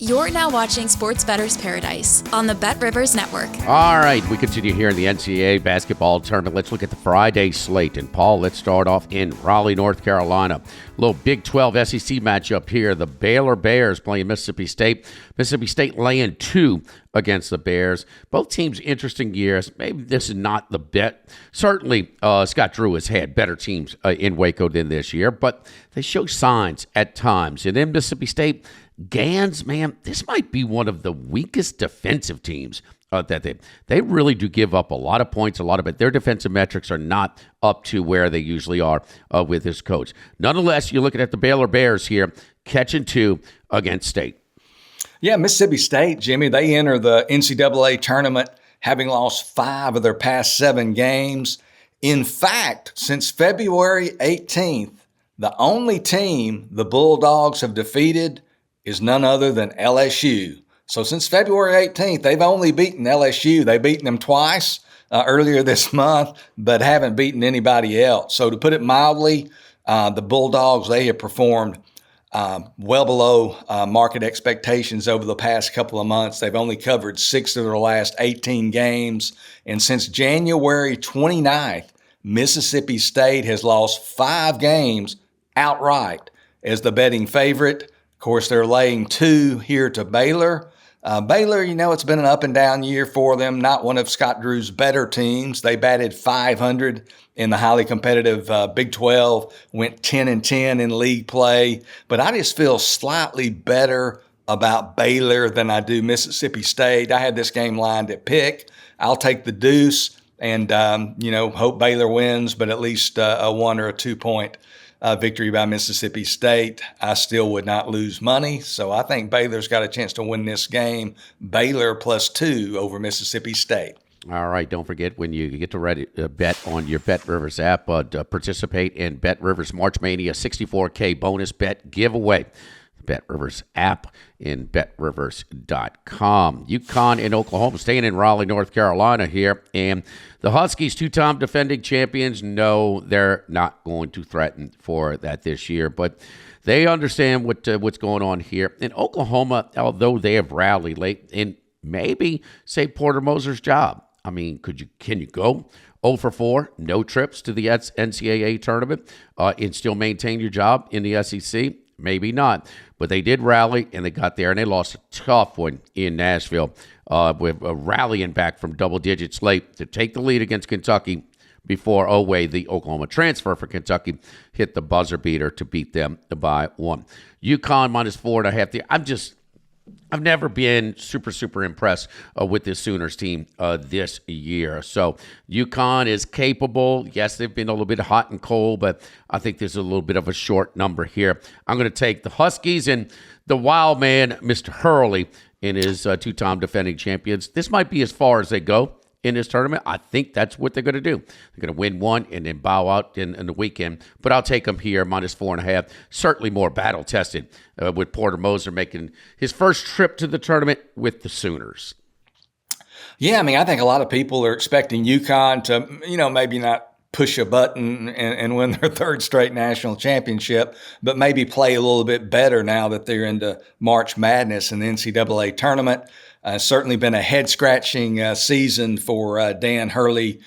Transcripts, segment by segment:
You're now watching Sports Bettor's Paradise on the Bet Rivers Network. All right, we continue here in the NCAA basketball tournament. Let's look at the Friday slate. And, Paul, let's start off in Raleigh, North Carolina. A little Big 12 SEC matchup here. The Baylor Bears playing Mississippi State. Mississippi State laying 2 against the Bears. Both teams interesting years. Maybe this is not the bet. Certainly, Scott Drew has had better teams in Waco than this year, but they show signs at times. And then Mississippi State, Gans, man, this might be one of the weakest defensive teams that they really do give up a lot of points, a lot of it. Their defensive metrics are not up to where they usually are with this coach. Nonetheless, you're looking at the Baylor Bears here, catching 2 against State. Yeah, Mississippi State, Jimmy, they enter the NCAA tournament having lost 5 of their past 7 games. In fact, since February 18th, the only team the Bulldogs have defeated is none other than LSU. So since February 18th, they've only beaten LSU. They've beaten them twice earlier this month, but haven't beaten anybody else. So to put it mildly, the Bulldogs, they have performed well below market expectations over the past couple of months. They've only covered 6 of their last 18 games. And since January 29th, Mississippi State has lost 5 games outright as the betting favorite. Of course, they're laying 2 here to Baylor. Baylor, it's been an up and down year for them. Not one of Scott Drew's better teams. They batted .500 in the highly competitive Big 12, went 10-10 in league play. But I just feel slightly better about Baylor than I do Mississippi State. I had this game lined at pick. I'll take the deuce and, hope Baylor wins, but at least a 1 or a 2 point victory by Mississippi State. I still would not lose money. So I think Baylor's got a chance to win this game. Baylor +2 over Mississippi State. All right, don't forget when you get to bet on your Bet Rivers app, participate in Bet Rivers March Mania 64K bonus bet giveaway. Bet Rivers app in betrivers.com. UConn and Oklahoma staying in Raleigh, North Carolina here. And the Huskies, 2-time defending champions, no, they're not going to threaten for that this year. But they understand what's going on here. And Oklahoma, although they have rallied late, and maybe save Porter Moser's job. I mean, can you go 0 for 4, no trips to the NCAA tournament, and still maintain your job in the SEC? Maybe not, but they did rally, and they got there, and they lost a tough one in Nashville with rallying back from double digits late to take the lead against Kentucky before Oweh, the Oklahoma transfer for Kentucky, hit the buzzer beater to beat them by 1. UConn -4.5. I've never been super impressed with this Sooners team this year. So UConn is capable. Yes, they've been a little bit hot and cold, but I think there's a little bit of a short number here. I'm going to take the Huskies and the wild man, Mr. Hurley, in his 2-time defending champions. This might be as far as they go in this tournament. I think that's what they're going to do. They're going to win 1 and then bow out in the weekend. But I'll take them here, -4.5. Certainly more battle-tested with Porter Moser making his first trip to the tournament with the Sooners. Yeah, I think a lot of people are expecting UConn to, maybe not push a button and win their 3rd straight national championship, but maybe play a little bit better now that they're into March Madness and the NCAA tournament. Certainly been a head-scratching season for Dan Hurley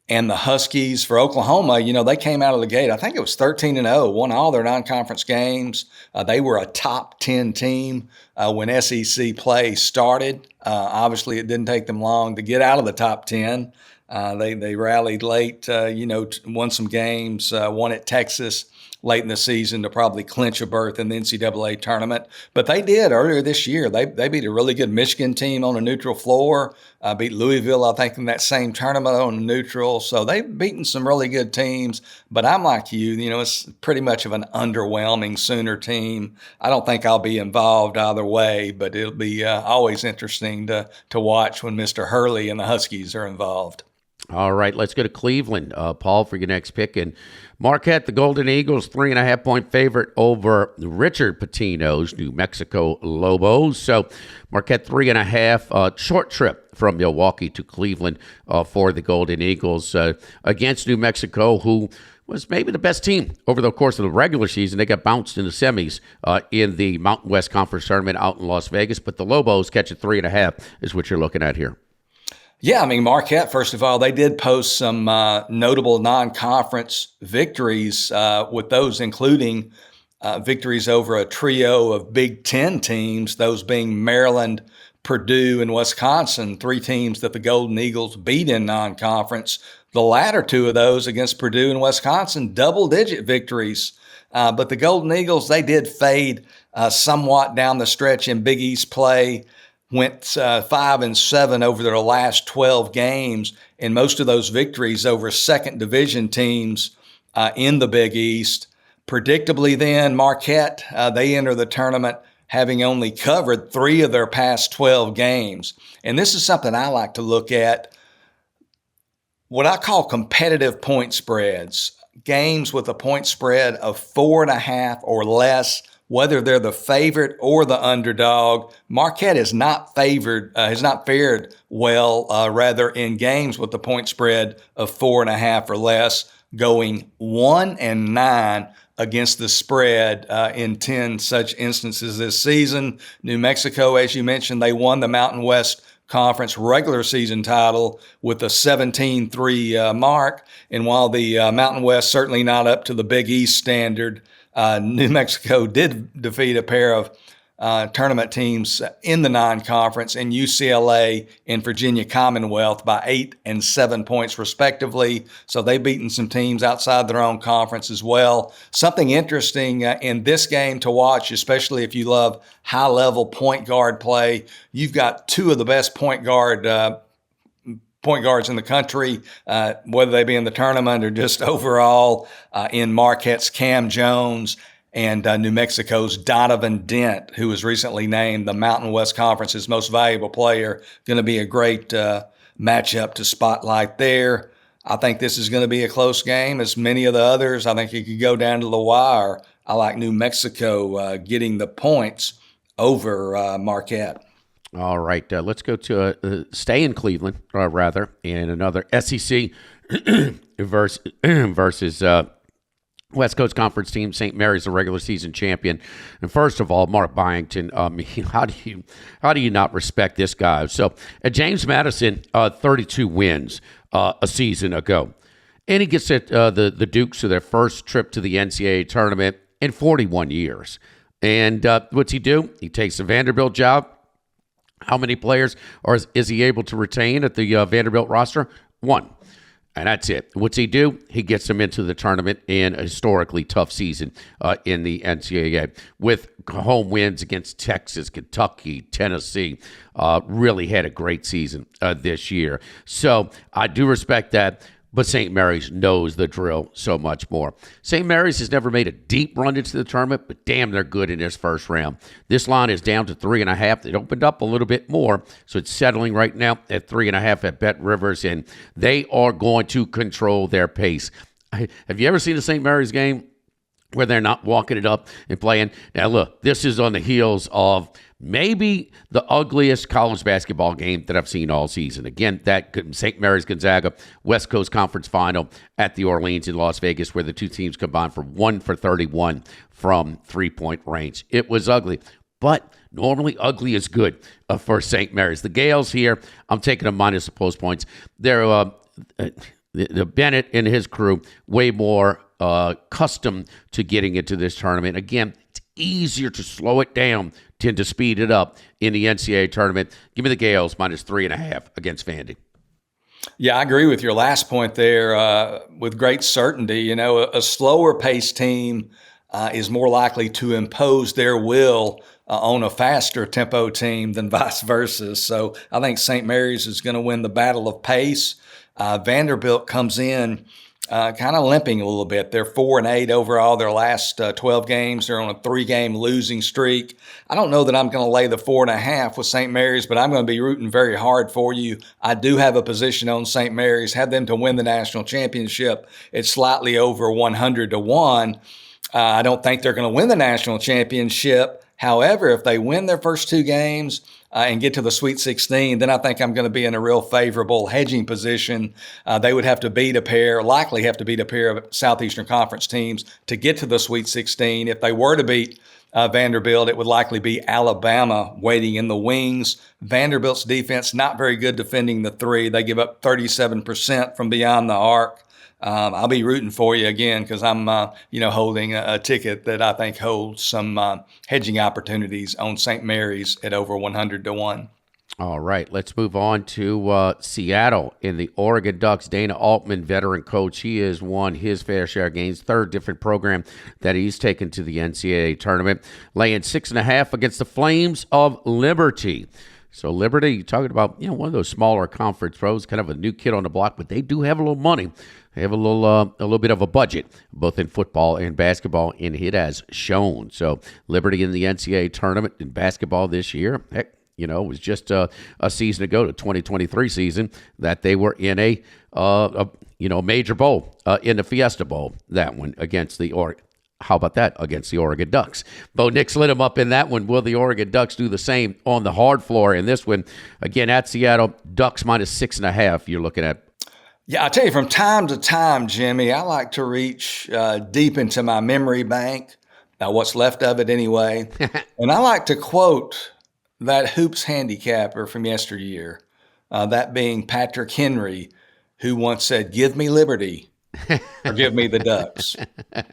and the Huskies. For Oklahoma, they came out of the gate, I think it was 13-0, won all their non-conference games. They were a top 10 team when SEC play started. Obviously, it didn't take them long to get out of the top 10. They rallied late, won some games, won at Texas late in the season to probably clinch a berth in the NCAA tournament. But they did earlier this year. They beat a really good Michigan team on a neutral floor, beat Louisville, I think, in that same tournament on a neutral. So they've beaten some really good teams. But I'm like you, it's pretty much of an underwhelming Sooner team. I don't think I'll be involved either way, but it'll be always interesting to watch when Mr. Hurley and the Huskies are involved. All right, let's go to Cleveland, Paul, for your next pick. And Marquette, the Golden Eagles, 3.5-point favorite over Richard Pitino's New Mexico Lobos. So Marquette 3.5, short trip from Milwaukee to Cleveland for the Golden Eagles against New Mexico, who was maybe the best team over the course of the regular season. They got bounced in the semis in the Mountain West Conference tournament out in Las Vegas, but the Lobos catching 3.5 is what you're looking at here. Yeah, I mean, Marquette, first of all, they did post some notable non-conference victories, with those including victories over a trio of Big Ten teams, those being Maryland, Purdue, and Wisconsin, 3 teams that the Golden Eagles beat in non-conference. The latter 2 of those against Purdue and Wisconsin, double-digit victories. But the Golden Eagles, they did fade somewhat down the stretch in Big East play, went 5-7 over their last 12 games, and most of those victories over second division teams in the Big East. Predictably then, Marquette, they enter the tournament having only covered 3 of their past 12 games. And this is something I like to look at, what I call competitive point spreads, games with a point spread of 4.5 or less, whether they're the favorite or the underdog. Marquette is not favored, has not fared well, rather in games with the point spread of 4.5 or less, going 1-9 against the spread in 10 such instances this season. New Mexico, as you mentioned, they won the Mountain West Conference regular season title with a 17-3 mark. And while the Mountain West certainly not up to the Big East standard, New Mexico did defeat a pair of tournament teams in the non-conference, in UCLA and Virginia Commonwealth, by 8 and 7 points respectively. So they've beaten some teams outside their own conference as well. Something interesting in this game to watch, especially if you love high-level point guard play, you've got 2 of the best point guards in the country, whether they be in the tournament or just overall, in Marquette's Cam Jones and New Mexico's Donovan Dent, who was recently named the Mountain West Conference's most valuable player. Going to be a great matchup to spotlight there. I think this is going to be a close game, as many of the others. I think it could go down to the wire. I like New Mexico getting the points over Marquette. All right, let's go to stay in Cleveland, in another SEC versus West Coast Conference team. St. Mary's, the regular season champion. And first of all, Mark Byington, how do you not respect this guy? So at James Madison, 32 wins a season ago. And he gets the Dukes to their first trip to the NCAA tournament in 41 years. And what's he do? He takes the Vanderbilt job. How many players is he able to retain at the Vanderbilt roster? 1. And that's it. What's he do? He gets them into the tournament in a historically tough season in the NCAA with home wins against Texas, Kentucky, Tennessee. Really had a great season this year. So I do respect that. But St. Mary's knows the drill so much more. St. Mary's has never made a deep run into the tournament, but damn, they're good in this first round. This line is down to 3.5. It opened up a little bit more, so it's settling right now at 3.5 at Bet Rivers, and they are going to control their pace. Have you ever seen a St. Mary's game where they're not walking it up and playing? Now, look, this is on the heels of maybe the ugliest college basketball game that I've seen all season. Again, that St. Mary's Gonzaga West Coast Conference Final at the Orleans in Las Vegas, where the two teams combined for 1 for 31 from three-point range. It was ugly, but normally ugly is good for St. Mary's. The Gales here, I'm taking them minus the post points. They're the Bennett and his crew way more accustomed to getting into this tournament. Again, it's easier to slow it down than to speed it up in the NCAA tournament. Give me the Gales minus 3.5 against Vandy. Yeah, I agree with your last point there with great certainty. You know, a slower paced team is more likely to impose their will on a faster tempo team than vice versa. So I think St. Mary's is going to win the battle of pace. Vanderbilt comes in kind of limping a little bit. They're 4-8 overall their last 12 games. They're on a 3-game losing streak. I don't know that I'm going to lay the 4.5 with St. Mary's, but I'm going to be rooting very hard for you. I do have a position on St. Mary's, had them to win the national championship. It's slightly over 100-1. I don't think they're going to win the national championship. However, if they win their first 2 games and get to the Sweet 16, then I think I'm going to be in a real favorable hedging position. They would have to likely have to beat a pair of Southeastern Conference teams to get to the Sweet 16. If they were to beat Vanderbilt, it would likely be Alabama waiting in the wings. Vanderbilt's defense, not very good defending the 3. They give up 37% from beyond the arc. I'll be rooting for you again because I'm, holding a ticket that I think holds some hedging opportunities on St. Mary's at over 100-1. All right, let's move on to Seattle in the Oregon Ducks. Dana Altman, veteran coach, he has won his fair share of games, 3rd different program that he's taken to the NCAA tournament, laying 6.5 against the Flames of Liberty. So Liberty, you're talking about, one of those smaller conference pros, kind of a new kid on the block, but they do have a little money. They have a little bit of a budget, both in football and basketball, and it has shown. So Liberty in the NCAA tournament in basketball this year, heck, it was just a season ago, the 2023 season, that they were in a major bowl, in the Fiesta Bowl, that one against the Oregon. How about that against the Oregon Ducks? Bo Nix lit them up in that one. Will the Oregon Ducks do the same on the hard floor in this one? Again, at Seattle, Ducks minus 6.5 you're looking at. Yeah, I tell you, from time to time, Jimmy, I like to reach deep into my memory bank, what's left of it anyway. And I like to quote that hoops handicapper from yesteryear, that being Patrick Henry, who once said, "Give me liberty or give me the Ducks."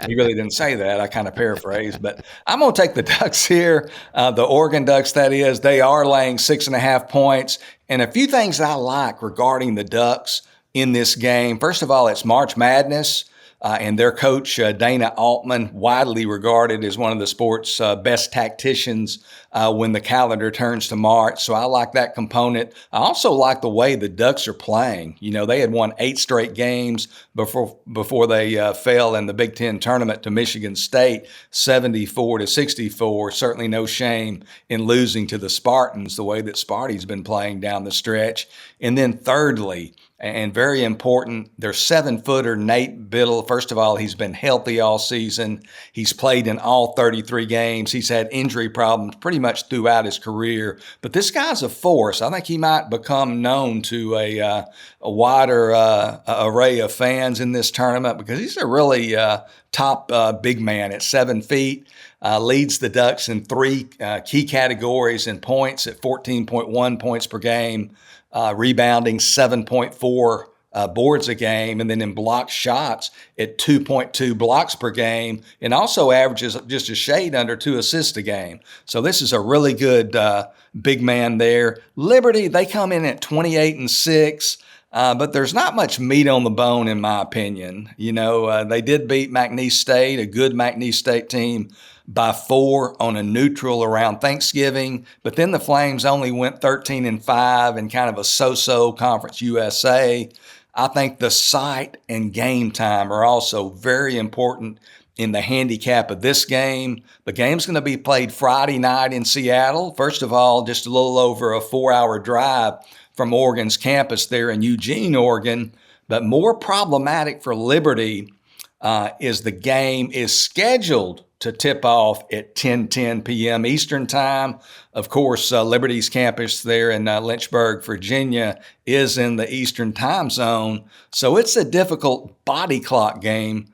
He really didn't say that. I kind of paraphrase, but I'm going to take the Ducks here. The Oregon Ducks, that is. They are laying 6.5 points. And a few things I like regarding the Ducks in this game. First of all, it's March Madness. And their coach, Dana Altman, widely regarded as one of the sport's best tacticians when the calendar turns to March. So I like that component. I also like the way the Ducks are playing. They had won 8 straight games before they fell in the Big Ten tournament to Michigan State, 74-64. Certainly no shame in losing to the Spartans, the way that Sparty's been playing down the stretch. And then thirdly, and very important, their 7-footer Nate Biddle. First of all, he's been healthy all season. He's played in all 33 games. He's had injury problems pretty much throughout his career. But this guy's a force. I think he might become known to a wider array of fans in this tournament because he's a really top big man at 7 feet. Leads the Ducks in 3 key categories in points at 14.1 points per game. Rebounding 7.4 boards a game, and then in block shots at 2.2 blocks per game, and also averages just a shade under 2 assists a game. So this is a really good big man there. Liberty, they come in at 28-6. But there's not much meat on the bone, in my opinion. They did beat McNeese State, a good McNeese State team, by 4 on a neutral around Thanksgiving. But then the Flames only went 13-5 in kind of a so-so Conference USA. I think the site and game time are also very important in the handicap of this game. The game's going to be played Friday night in Seattle. First of all, just a little over a 4-hour drive from Oregon's campus there in Eugene, Oregon. But more problematic for Liberty is the game is scheduled to tip off at 10:10 p.m. Eastern Time. Of course, Liberty's campus there in Lynchburg, Virginia, is in the Eastern Time Zone. So it's a difficult body clock game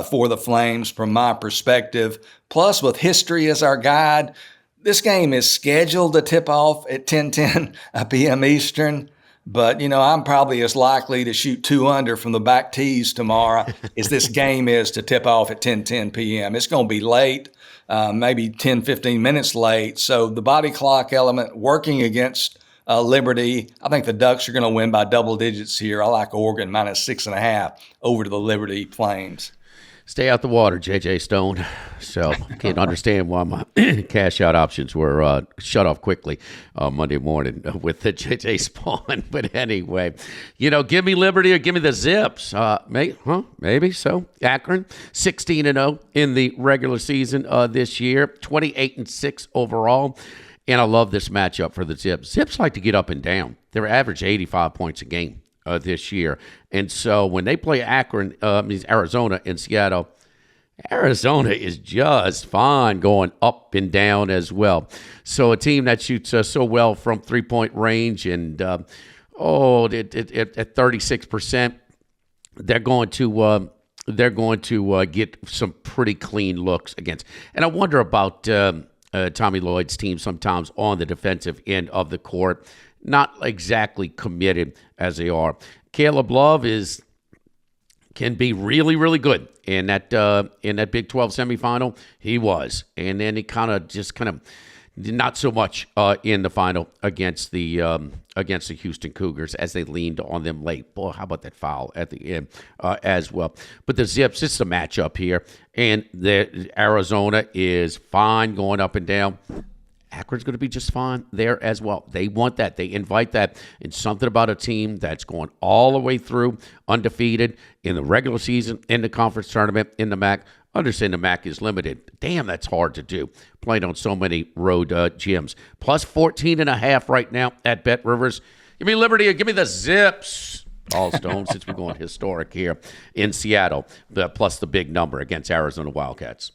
for the Flames from my perspective. Plus, with history as our guide, this game is scheduled to tip off at 10:10 p.m. Eastern. But, I'm probably as likely to shoot 2 under from the back tees tomorrow as this game is to tip off at 10:10 p.m. It's going to be late, maybe 10, 15 minutes late. So the body clock element working against Liberty. I think the Ducks are going to win by double digits here. I like Oregon minus 6.5 over to the Liberty Flames. Stay out the water, J.J. Stone. So I can't understand why my cash out options were shut off quickly Monday morning with the J.J. Spawn. But anyway, give me Liberty or give me the Zips. Maybe so. Akron, 16-0 in the regular season this year, 28-6 overall. And I love this matchup for the Zips. Zips like to get up and down. They're average 85 points a game this year. And so when they play Akron, Arizona and Seattle, Arizona is just fine going up and down as well. So a team that shoots so well from three-point range and, at 36%, they're going to get some pretty clean looks against. And I wonder about Tommy Lloyd's team sometimes on the defensive end of the court, not exactly committed as they are. Caleb Love can be really, really good in that Big 12 semifinal. He was, and then he kind of not so much in the final against the Houston Cougars as they leaned on them late. Boy, how about that foul at the end as well? But the Zips, it's a matchup here, and the Arizona is fine going up and down. Akron's going to be just fine there as well. They want that. They invite that. And something about a team that's going all the way through undefeated in the regular season, in the conference tournament, in the MAC. Understand the MAC is limited. Damn, that's hard to do, playing on so many road gyms. Plus 14.5 right now at Bet Rivers. Give me Liberty. Give me the Zips. All Stone, since we're going historic here in Seattle, plus the big number against Arizona Wildcats.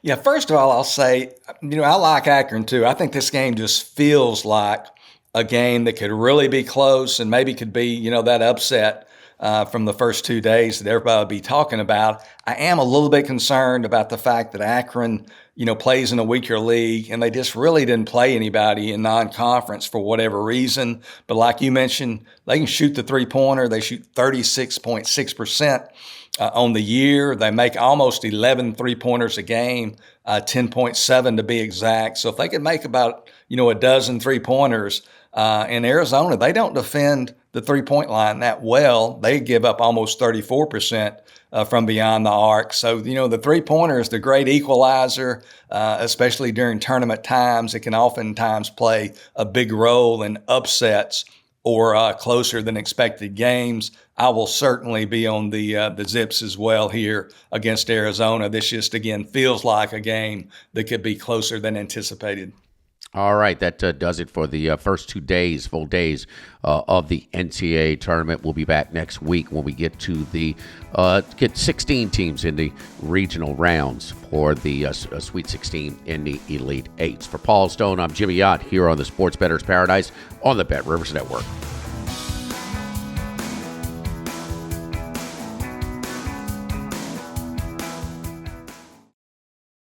Yeah, first of all, I'll say, I like Akron too. I think this game just feels like a game that could really be close and maybe could be, that upset from the first 2 days that everybody will be talking about. I am a little bit concerned about the fact that Akron, plays in a weaker league, and they just really didn't play anybody in non-conference for whatever reason. But like you mentioned, they can shoot the three-pointer. They shoot 36.6%. On the year. They make almost 11 three-pointers a game, 10.7 to be exact. So if they could make about, a dozen three-pointers in Arizona, they don't defend the three-point line that well. They give up almost 34% from beyond the arc. So, the three-pointer is the great equalizer, especially during tournament times. It can oftentimes play a big role in upsets or closer than expected games. I will certainly be on the Zips as well here against Arizona. This just, again, feels like a game that could be closer than anticipated. All right, that does it for the first 2 days, full days of the NCAA tournament. We'll be back next week when we get to get 16 teams in the regional rounds for the Sweet 16 and the Elite Eights. For Paul Stone, I'm Jimmy Yott here on the Sports Bettor's Paradise on the Bet Rivers Network.